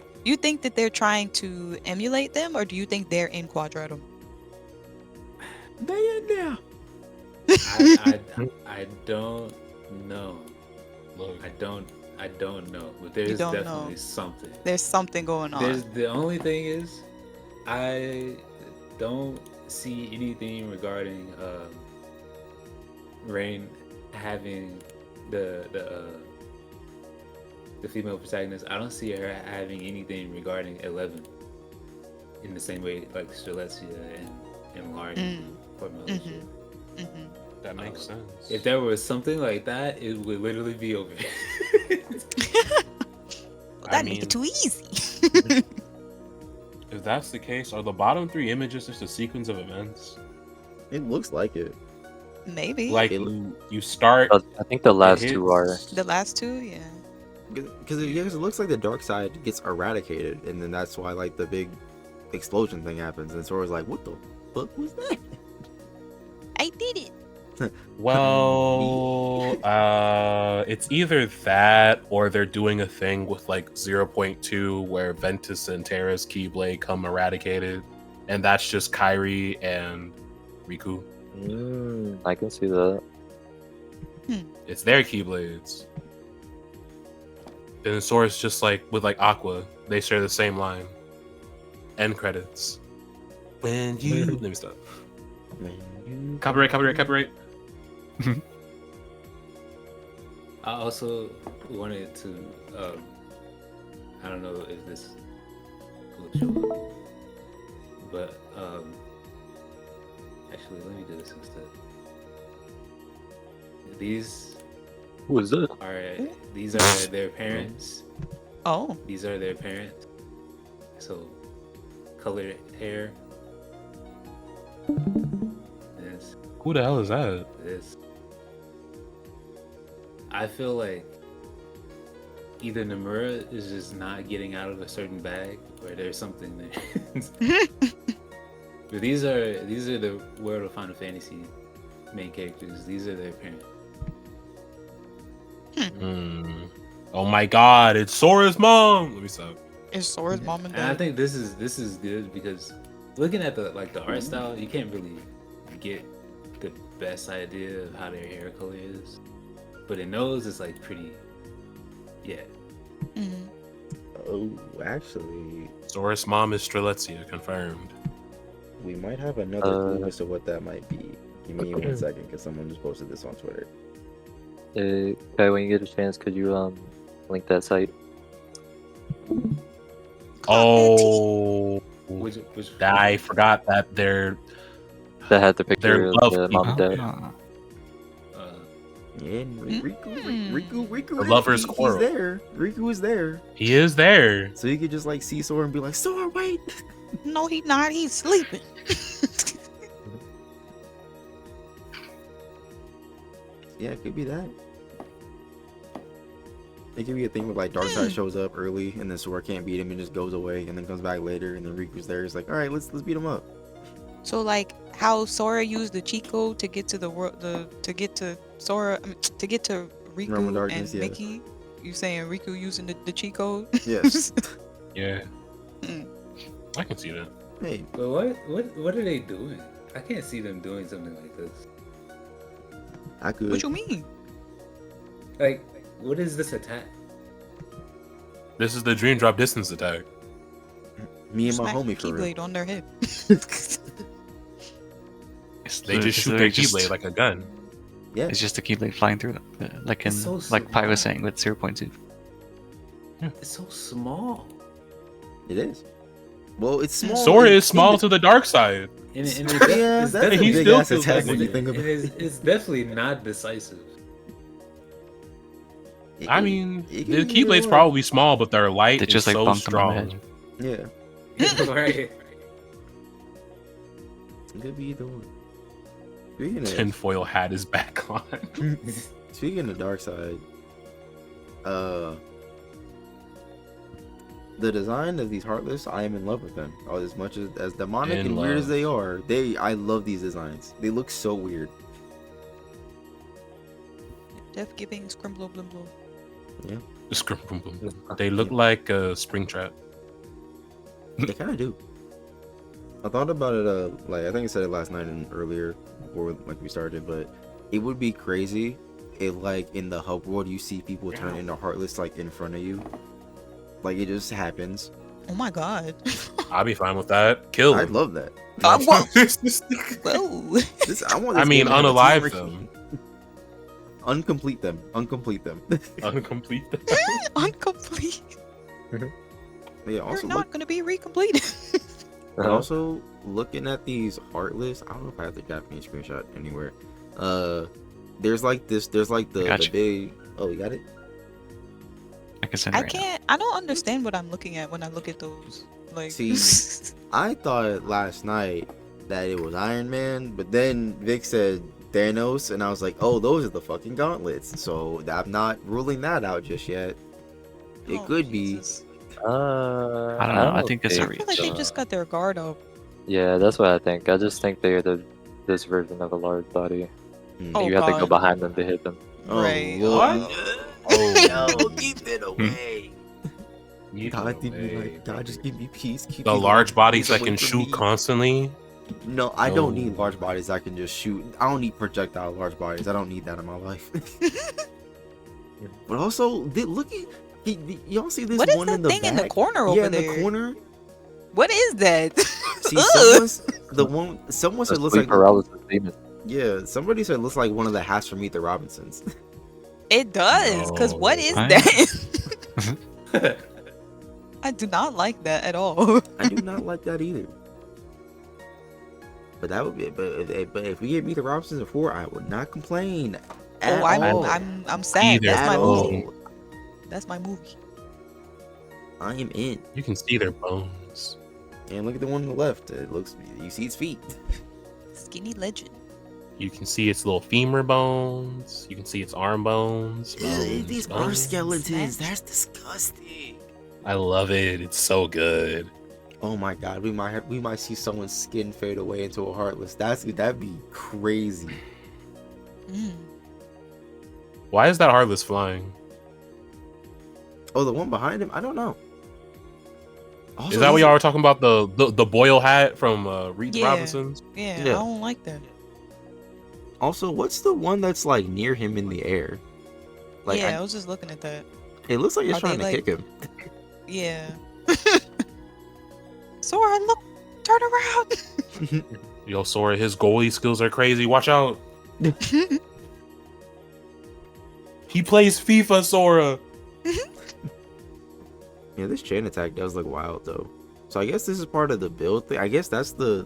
that they're trying to emulate them, or do you think they're in Quadratum? They in there. I don't know. Look, I don't know. But there's don't definitely know. something. There's something going on. There's the only thing is, I don't see anything regarding Rain having the female protagonist. I don't see her having anything regarding 11 in the same way like Strelitzia and Lauren or Militia. that makes sense. If there was something like that, it would literally be over. Well, that'd make mean- it too easy. If that's the case, are the bottom three images just a sequence of events? It looks like it. Maybe. Like It- you start. I think the last hits- two are. The last two, yeah. Because it looks like the dark side gets eradicated, and then that's why like the big explosion thing happens, and Sora's like, "What the fuck was that?" I did it. Well, it's either that or they're doing a thing with like 0.2 where Ventus and Terra's Keyblade come eradicated, and that's just Kairi and Riku. I can see that. It's their Keyblades. And Sora's just like with like Aqua, they share the same line. End credits. When you let me stop. Copyright. I also wanted to, I don't know if this will show up, but actually, let me do this instead. These Who is it? are their parents. Oh. These are their parents. So, colored hair. This. Who the hell is that? This. I feel like either Nomura is just not getting out of a certain bag, or there's something there. But these are the World of Final Fantasy main characters. These are their parents. Oh my god, it's Sora's mom! Let me stop. Is Sora's mom and And I dad? think this is good because looking at the art style, you can't really get the best idea of how their hair color is. But in those, it's like pretty, yeah. Oh, actually, Sora's mom is Strelitzia, confirmed. we might have another clue as to what that might be. Give me 1 second, because someone just posted this on Twitter. Okay, when you get a chance, could you link that site? Oh, Which I forgot that they're That had the picture Their of love the mom and dad. Ah. Yeah, and Riku, The lover's he's quarrel. there. Riku is there. he is there. So you could just like see Sora and be like, Sora, wait. No, he's not. He's sleeping. Yeah, it could be that. It could be a thing where like Darkseid shows up early and then Sora can't beat him and just goes away and then comes back later and then Riku's there. It's like, all right, let's beat him up. So like how Sora used the cheat code to get to the world, to get to Sora, to get to Realm of Riku Darkness, and yeah. Mickey. You saying Riku using the cheat code? Yes. Yeah, Mm. I can see that. Hey, But what are they doing? I can't see them doing something like this. I could. What you mean? Like, what is this attack? This is the Dream Drop distance attack. Me and my Smack homie for real. Keyblade on their head. They just shoot their Keyblade like a gun. Yeah. It's just a Keyblade flying through them, like in It's so like Pi was small. saying with 0.2. It's so small. It is. Well, it's small. Sora in- is small in to the dark side. And it's Yeah, it's that's a definitely- he big still ass feels attack like when you it. think of it. it's definitely not decisive. I mean, it the can be Keyblade's more. probably small, but their light They is just, like, so bumped them on the strong. head. Yeah. Right. It could be either one. Speaking of, Tinfoil hat is back on. speaking of Dark Side, the design of these Heartless, I am in love with them. As much as demonic In and weird as love. they are, I love these designs. They look so weird. Death giving scrimblow blimblow. Yeah, They look like a spring trap. they kind of do. I thought about it. Like I think I said it last night and earlier before like we started, but it would be crazy if like in the hub world you see people turn into Heartless like in front of you. Like it just happens. Oh my god. I'll be fine with that. Kill I'd them. love that. Whoa. Whoa. I want. I This mean, game to have a unalive team them. Uncomplete them. Uncomplete them. Uncomplete them. Incomplete. Yeah. You're Also, not gonna be recompleted. but also looking at these Heartless. I don't know if I have the Japanese screenshot anywhere. There's like this. There's like the Gotcha. big. Oh, you got it. I can send it I right now. can't. I don't understand what I'm looking at when I look at those. Like, See, I thought last night that it was Iron Man, but then Vic said Thanos, and I was like, oh, those are the fucking gauntlets. So I'm not ruling that out just yet. It Oh, could Jesus. I don't know. I think it's a I feel like they just got their guard up. Yeah, that's what I think. I just think they're this version of a large body. be. Oh, You have to go God. behind them to hit them. Oh, Right. Lord. Oh. No, keep it away. Keep God, it did me away, like, God, just give me peace. Keep The these large bodies away that can from shoot me. constantly. No, I don't need No. large bodies that can just shoot. I don't need projectile large bodies. I don't need that in my life. But also, look at y'all see this What is one that in the thing back? in the corner over yeah, in there? the corner. What is that? See, Ugh. someone said it looks Sleep like paralysis demon. yeah. Somebody said it looks like one of the hats from Meet the Robinsons. It does. Cause what is I- that? I do not like that at all. I do not like that either. But that would be. But if we get Meet the Robinsons at 4, I would not complain. At Oh, all. I'm sad. Either. That's At my all. movie. That's my movie. I am in. You can see their bones. And look at the one on the left. It looks. You see its feet. Skinny legend. You can see its little femur bones. You can see its arm bones. These are bones. skeletons. That's disgusting. I love it. It's so good. Oh my god, we might see someone's skin fade away into a Heartless. That'd be crazy. Mm. Why is that Heartless flying? Oh, the one behind him? I don't know. Also, Is that what y'all were talking about? The Boyle hat from Reed Yeah. Robinson's? Yeah, Yeah. I don't like that. Also, what's the one that's like near him in the air? Like, yeah, I was just looking at that. it looks like it's Are trying they, to like- kick him. Yeah. Sora, look, turn around. Yo, Sora, his goalie skills are crazy. Watch out. He plays FIFA, Sora. Yeah, this chain attack does look wild though. So I guess this is part of the build thing. I guess that's the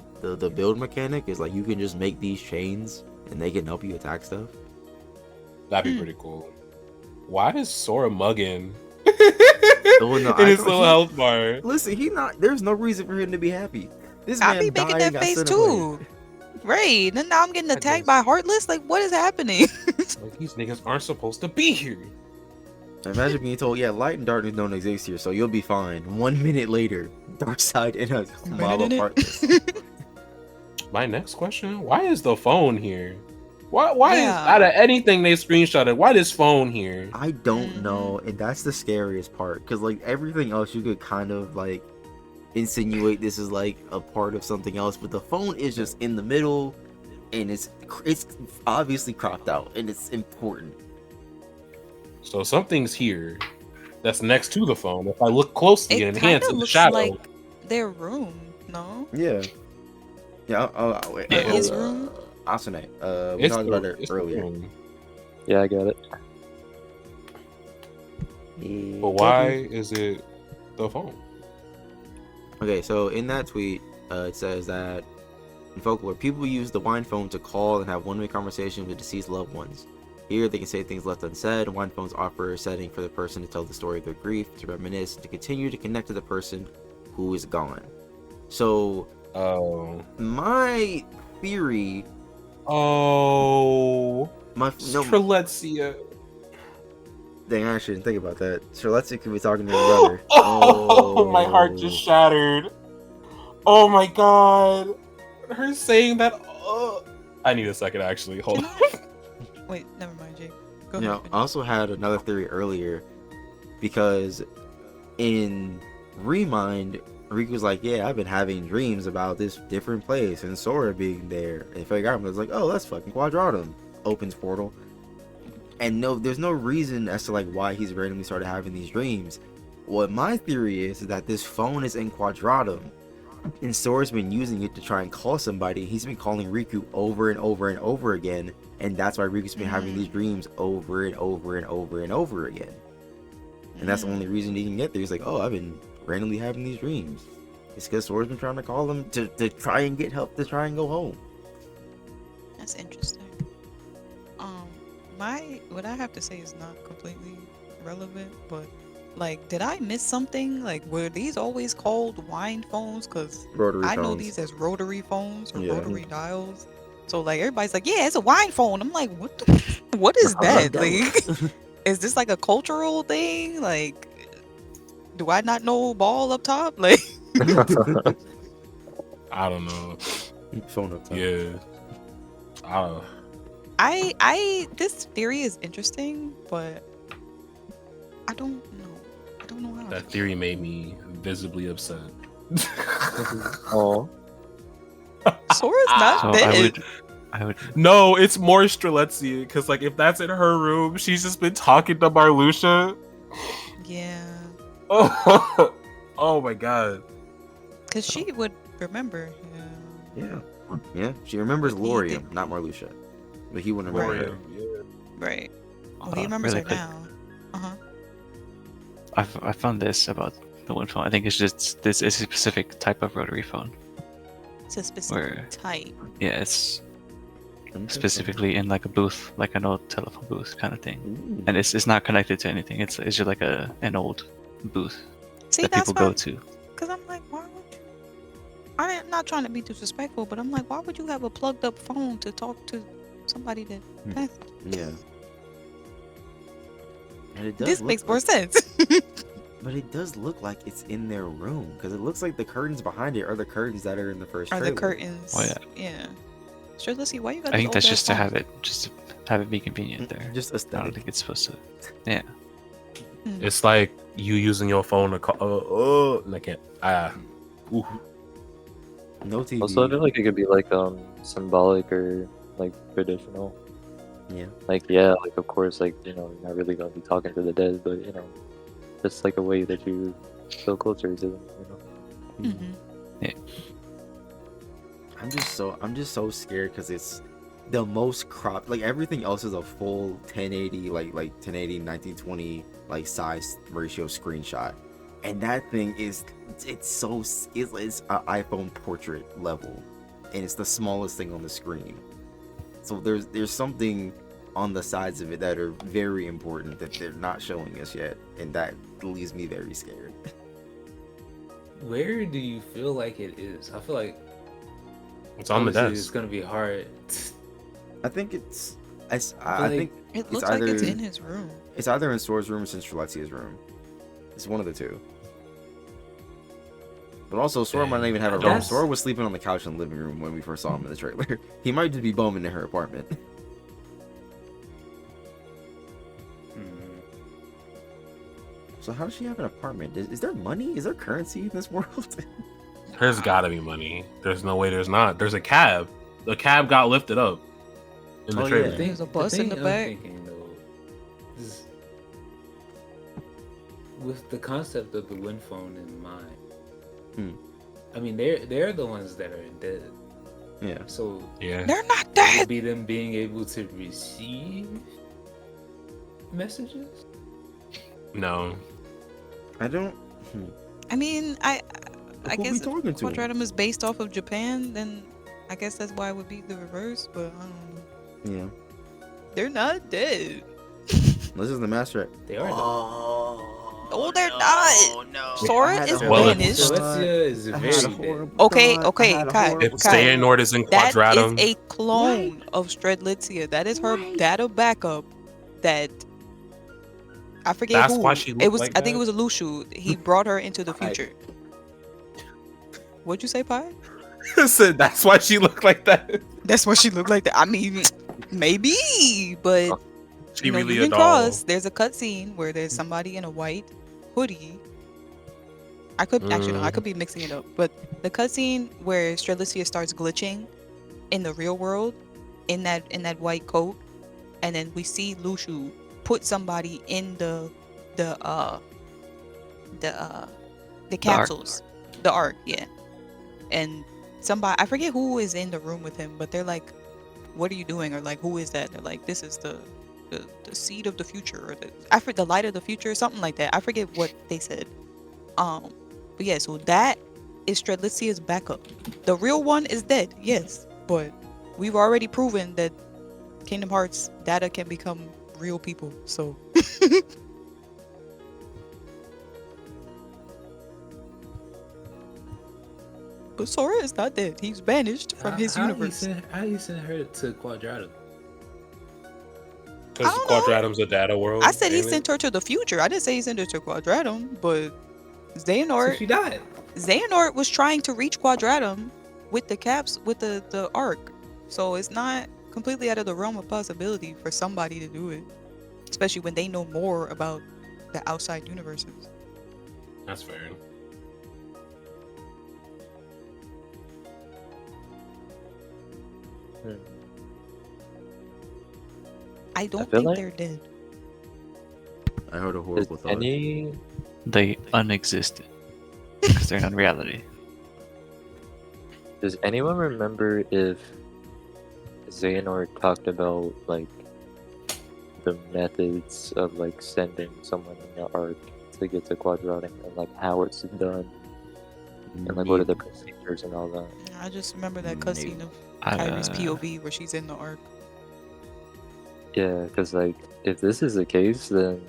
build mechanic is like you can just make these chains and they can help you attack stuff. That'd be pretty cool. Why is Sora mugging? Oh, no, In I his don't- little health bar. Listen, there's no reason for him to be happy. This man I be making dying that got face sent away. too. Right. And now I'm getting I attacked just- by Heartless. Like, what is happening? Like, these niggas aren't supposed to be here. Imagine being told, yeah, light and darkness don't exist here, so you'll be fine. 1 minute later, dark side in a mob of Heartless. My next question: why is the phone here? Why is Yeah. out of anything they screenshotted? Why this phone here? I don't Mhm. know, and that's the scariest part, because like everything else you could kind of like insinuate this is like a part of something else, but the phone is just in the middle, and it's obviously cropped out, and it's important. So something's here that's next to the phone. If I look closely, It and kind enhance of in the looks shadow. like their room, no? Yeah. Yeah. Wait, Yeah. His room? Asune, we It's talked the- about it it's the earlier. room. Yeah, I got it. But why is it the phone? Okay, so in that tweet, it says that in folklore, people use the wine phone to call and have one-way conversations with deceased loved ones. Here, they can say things left unsaid. Wine phones offer a setting for the person to tell the story of their grief, to reminisce, to continue to connect to the person who is gone. So, Oh. My theory, Oh. no, Strelitzia. dang, I shouldn't think about that. Strelitzia could be talking to her brother. Oh, my heart just shattered. Oh my god. Her saying that. I need a second, actually. Hold Can on. I? Wait, never mind, Jake. Go You ahead. know, Finish. I also had another theory earlier because in Remind, Riku's like, yeah, I've been having dreams about this different place and Sora being there. And Fairy was like, oh, that's fucking Quadratum. Opens portal. And no, there's no reason as to like why he's randomly started having these dreams. What my theory is that this phone is in Quadratum, and Sora's been using it to try and call somebody. He's been calling Riku over and over and over again, and that's why Riku's been having these dreams over and over and over and over again. And that's the only reason he can get there. He's like, oh, I've been randomly having these dreams. It's because Sora's been trying to call him to try and get help to try and go home. That's interesting. What I have to say is not completely relevant, but like, did I miss something? Like, were these always called wine phones? Cause Rotary I know phones. these as rotary phones or Yeah. rotary dials. So like, everybody's like, yeah, it's a wine phone. I'm like, what is that? Like, is this like a cultural thing? Like, do I not know ball up top? Like, I don't know. Phone up top. Yeah. I don't know. this theory is interesting, but I don't know. I don't know how. That theory made me visibly upset. Oh. Sora's not So dead. I would. No, it's more Strelitzia, because like if that's in her room, she's just been talking to Marluxia. Yeah, Oh my god. because she would remember. Yeah. Yeah. She remembers But he Lorium, did- not Marluxia. But he wouldn't remember her. Right. Well, he Uh, remembers really her quick. now. Uh-huh. I found this about the one phone. I think it's just this is a specific type of rotary phone. It's a specific Where- type. Yeah, it's specifically in like a booth, like an old telephone booth kind of thing, Ooh. and it's not connected to anything. It's just like an old booth See, that that's people why. go to. Because I'm like, why would you? I'm not trying to be disrespectful, but I'm like, why would you have a plugged up phone to talk to somebody that passed? Yeah. And it does This look makes more like- sense. But it does look like it's in their room because it looks like the curtains behind it are the curtains that are in the first Are trailer. the curtains? Oh, yeah. Yeah. Sure. Let's see. Why you got? I think this that's old-ass just to phone? have it be convenient there. Just I don't aesthetic. think it's supposed to. Yeah. It's like you using your phone to call. I can't. Ooh. No TV. Also, I feel like it could be like symbolic or like traditional. Yeah. Like yeah, like of course, like you're not really gonna be talking to the dead, but just like a way that you feel closer to them. Mhm. I'm just so scared because it's the most cropped. Like everything else is a full 1080, like 1080 1920 like size ratio screenshot, and that thing is it's an iPhone portrait level, and it's the smallest thing on the screen. So there's something on the sides of it that are very important that they're not showing us yet, and that leaves me very scared. Where do you feel like it is? I feel like It's on the obviously desk. It's gonna be hard. I think it's I feel think It It's looks like it's either- in his room. it's either in Sora's room or in Strelitzia's room. It's one of the two. But also, Sora might not even have a room. That's- Sora was sleeping on the couch in the living room when we first saw him in the trailer. He might just be bumming in her apartment. Hmm. So how does she have an apartment? Is there money? Is there currency in this world? There's gotta be money. There's no way there's not. There's a cab. The cab got lifted up in the Oh, yeah. trailer. There's a bus in the I'm back. thinking though is with the concept of the wind phone in mind. I mean, they're the ones that are dead. Yeah. So Yeah. They're not it would dead. be them being able to receive messages. No. I don't. I mean, I Who we guess if talking to? Quadratum is based off of Japan, then I guess that's why it would be the reverse. But I don't know. Yeah. They're not dead. This is the master. They are. Oh. Oh, they're not. No. Sora I had a is Well, horrible if- banished. thought. Celestia is I had a very horrible dead. Okay, thought. I okay, had a Kai, horrible if Kai. thought. Xehanort is in That is Quadratum, a clone of Stradlitzia. That is her Right. data backup. That I forget that's why who. she It looked was. like I think it that? was a Lushu. He brought her into the Pi. future. What'd you say, Pi? Said that's why she looked like that. That's what she looked like. I mean, maybe, but Oh, you know, really a Union doll. Cross. There's a cutscene where there's somebody in a white hoodie. I could actually no, I could be mixing it up, but the cutscene where Strelitzia starts glitching in the real world in that white coat, and then we see Lushu put somebody in the uh the uh the The Ark. capsules, the arc, yeah, and somebody I forget who is in the room with him, but they're like, "What are you doing?" Or like, "Who is that?" They're like, "This is the seed of the future," or the light of the future, or something like that. I forget what they said. But yeah, so that is Strelitzia's backup. The real one is dead, yes, but we've already proven that Kingdom Hearts data can become real people. So but Sora is not dead. He's banished from his universe. How you send her to Quadratum? Because I don't know. Quadratum's a data world. I said he ain't it? sent her to the future. I didn't say he sent her to Quadratum, but So Xehanort she died. Xehanort was trying to reach Quadratum with the caps with the arc. So it's not completely out of the realm of possibility for somebody to do it. Especially when they know more about the outside universes. That's fair. Hmm. I don't feel think like- they're dead. I heard a Does horrible thought. any They unexisted because they're not reality. Does anyone remember if Xehanort talked about like the methods of like sending someone in the arc to get to Quadratic and like how it's done and like what are the procedures and all that? I just remember that No. cutscene of I, Kyrie's POV where she's in the arc. Yeah, because like if this is the case, then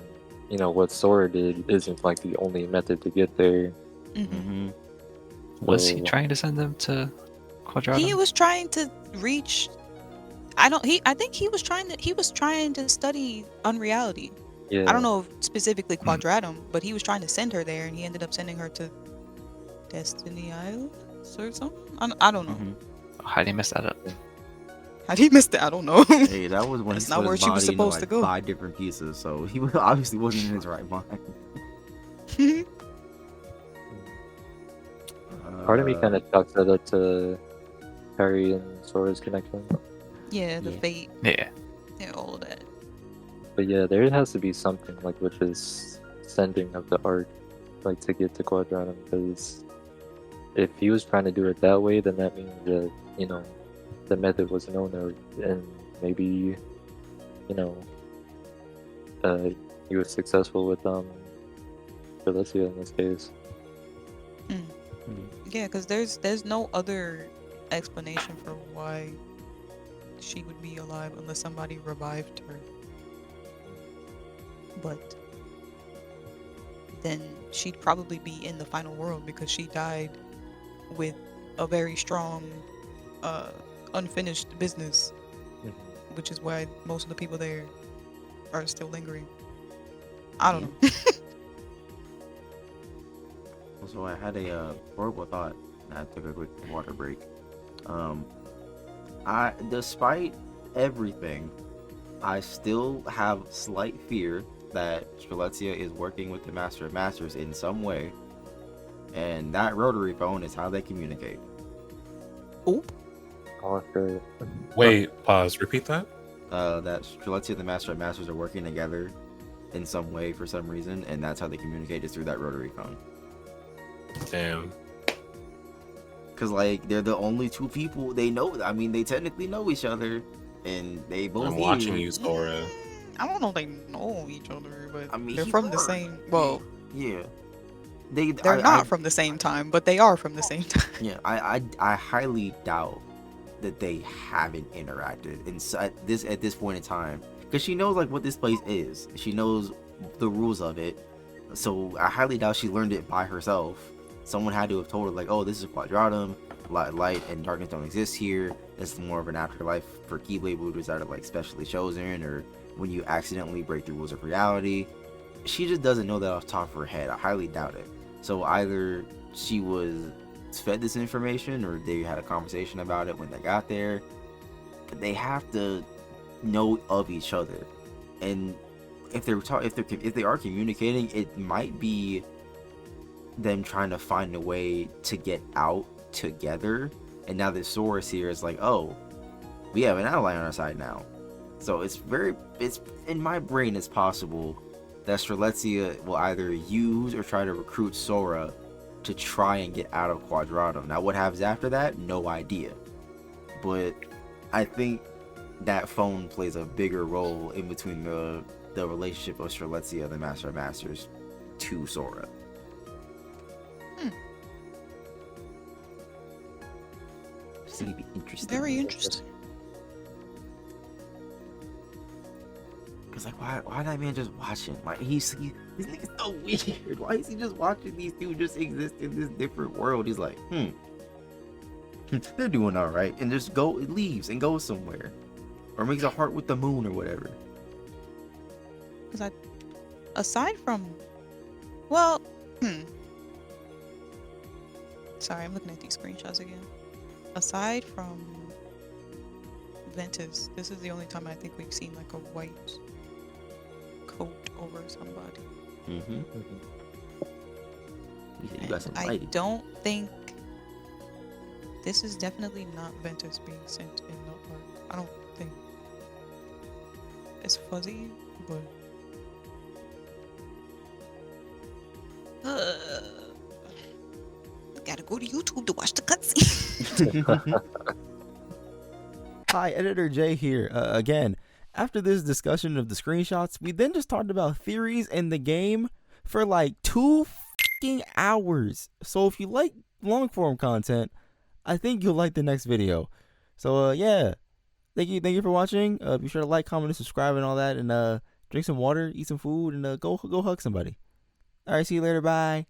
you know what Sora did isn't like the only method to get there. Mm-hmm. was he So- trying to send them to Quadratum? He was trying to reach. I think he was trying to study unreality. Yeah, I don't know if specifically Quadratum, but he was trying to send her there, and he ended up sending her to Destiny Islands or something. I don't know. How did he mess that up? How did he miss that? I don't know. Hey, that was when That's he not split where his she was body into supposed like to go. 5 different pieces, so he obviously wasn't in his right mind. part of me kind of chalks that up to Harry and Sora's connection. Yeah, the Yeah. fate, Yeah. yeah, all of that. But yeah, there has to be something like with this sending of the arc, like to get to Quadratum. Because if he was trying to do it that way, then that means that you know the method was known of, and maybe you know he was successful with Felicia in this case. Yeah, because there's no other explanation for why she would be alive unless somebody revived her. But then she'd probably be in the final world because she died with a very strong unfinished business, which is why most of the people there are still lingering. I don't know. So I had a horrible thought, and I took a quick water break. Despite everything, I still have slight fear that Strelitzia is working with the Master of Masters in some way, and that rotary phone is how they communicate. Oop. Oh, sure. Wait, pause. Repeat that. That Strelitzia and the Master of Masters are working together in some way for some reason, and that's how they communicate is through that rotary phone. Damn. Cause like they're the only two people they know. I mean, they technically know each other, and they both. I'm hear watching you, Sora. I don't know if they know each other, but I mean, they're he from the heard. same. Well, Yeah. they're not from the same time, but they are from the same time. Yeah, I highly doubt that they haven't interacted at this point in time, because she knows like what this place is. She knows the rules of it. So I highly doubt she learned it by herself. Someone had to have told her, like, oh, this is Quadratum, light and darkness don't exist here. This is more of an afterlife for Keyblade Builders that are like specially chosen, or when you accidentally break the rules of reality. She just doesn't know that off the top of her head. I highly doubt it. So either she was fed this information, or they had a conversation about it when they got there. But they have to know of each other, and if they are communicating, it might be them trying to find a way to get out together. And now that Sora's here, it's like, oh, we have an ally on our side now. So it's in my brain, it's possible that Strelitzia will either use or try to recruit Sora to try and get out of Quadratum. Now what happens after that, no idea. But I think that phone plays a bigger role in between the relationship of Strelitzia, the Master of Masters, to Sora. It's gonna be interesting. Very interesting. Cause like, why that man just watching? Like this nigga's so weird. Why is he just watching these two just exist in this different world? He's like, they're doing all right, and just leaves and goes somewhere, or makes a heart with the moon or whatever. Because aside from, well, sorry, I'm looking at these screenshots again. Aside from Ventus, this is the only time I think we've seen like a white coat over somebody. You got some I lighting. don't think this is definitely not Ventus being sent in the arc. I don't think it's fuzzy, but gotta go to YouTube to watch the cutscene. Hi, Editor J here. Again, after this discussion of the screenshots, we then just talked about theories in the game for like 2 fucking hours. So if you like long form content, I think you'll like the next video. So yeah, thank you for watching. Be sure to like, comment, and subscribe and all that, and drink some water, eat some food, and go hug somebody. All right, see you later. Bye.